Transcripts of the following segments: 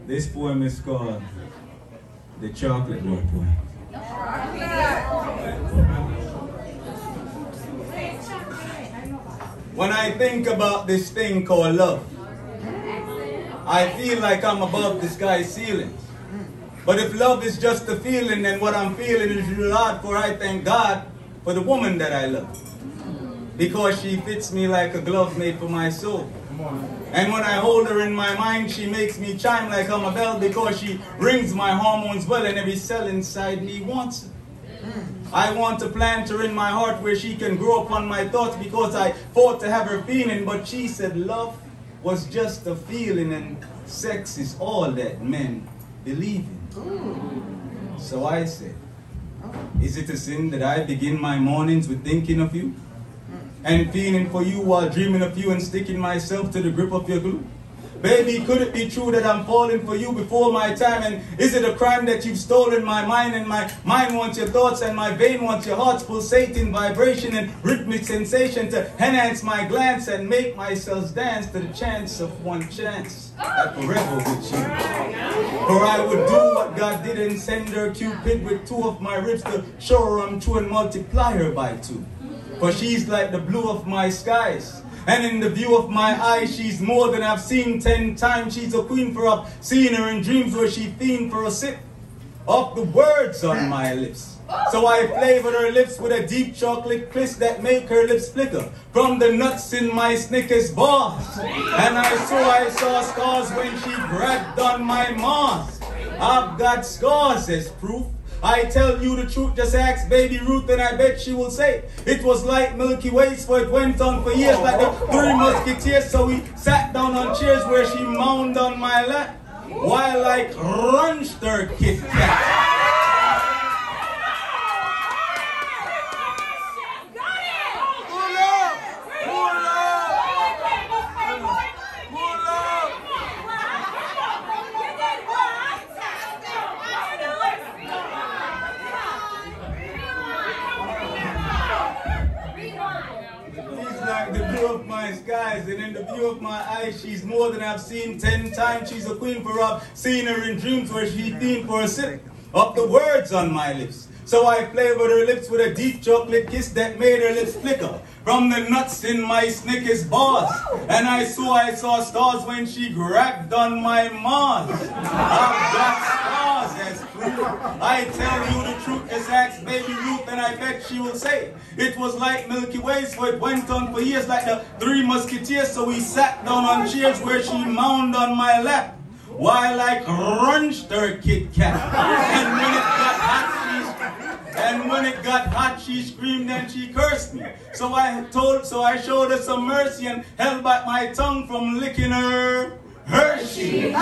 This poem is called The Chocolate Boy Poem. When I think about this thing called love, I feel like I'm above the sky ceiling. But if love is just a feeling, then what I'm feeling is real hard, for I thank God for the woman that I love. Because she fits me like a glove made for my soul. And when I hold her in my mind, she makes me chime like I'm a bell, because she rings my hormones well and every cell inside me wants her. I want to plant her in my heart where she can grow upon my thoughts, because I fought to have her feeling, but she said love was just a feeling and sex is all that men believe in. So I said, is it a sin that I begin my mornings with thinking of you? And feeling for you while dreaming of you and sticking myself to the grip of your glue? Baby, could it be true that I'm falling for you before my time? And is it a crime that you've stolen my mind, and my mind wants your thoughts and my vein wants your heart's pulsating vibration and rhythmic sensation to enhance my glance and make my cells dance to the chance of one chance at forever with you? For I would do what God did and send her Cupid with two of my ribs to show her I'm true and multiply her by two. For she's like the blue of my skies, and in the view of my eyes, she's more than I've seen 10 times. She's a queen, for I've seen her in dreams where she fiend for a sip of the words on my lips. So I flavored her lips with a deep chocolate kiss that make her lips flicker from the nuts in my Snickers bars. And I saw scars when she grabbed on my Mars. I've got scars as proof. I tell you the truth, just ask baby Ruth and I bet she will say it was like Milky Ways, for it went on for years like the Three Musketeers. So we sat down on chairs where she moaned on my lap while I crunched her Kit Kat. The view of my skies, and in the view of my eyes, she's more than I've seen 10 times. She's a queen, for I've seen her in dreams where she fiend for a sip of the words on my lips. So I flavored her lips with a deep chocolate kiss that made her lips flicker from the nuts in my Snickers bars. And I saw stars when she grabbed on my Mars. I've got stars as proof. I tell you the truth, just ask baby Ruth and I bet she will say it was like Milky Ways, for it went on for years like the Three Musketeers. So we sat down on chairs where she moaned on my lap while I crunched her Kit Kat. And when it got hot, she screamed and she cursed me. So I showed her some mercy and held back my tongue from licking her Hershey.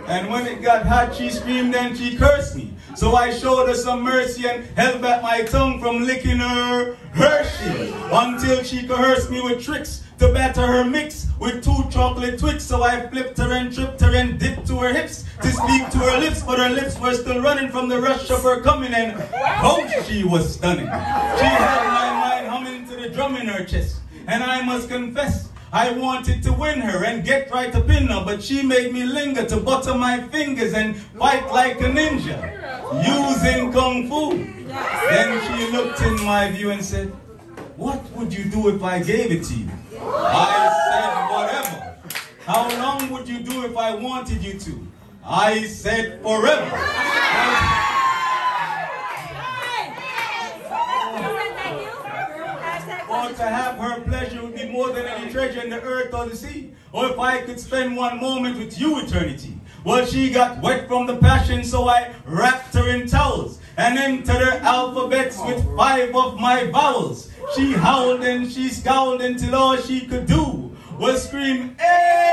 And when it got hot, she screamed and she cursed me. So I showed her some mercy and held back my tongue from licking her Hershey, until she coerced me with tricks to batter her mix with 2 chocolate Twix. So I flipped her and tripped her and dipped to her hips to speak to her lips, but her lips were still running from the rush of her coming, and oh, she was stunning. She had my mind humming to the drum in her chest, and I must confess, I wanted to win her and get right up in her, but she made me linger to butter my fingers and fight like a ninja, using kung fu. Then she looked in my view and said, what would you do if I gave it to you? I said, whatever. How long would you do if I wanted you to? I said, forever. Or to have her pleasure would be more than any treasure in the earth or the sea. Or if I could spend one moment with you, eternity. Well, she got wet from the passion, so I wrapped her in towels and entered her alphabets with 5 of my vowels. She howled and she scowled until all she could do was scream, "Hey!"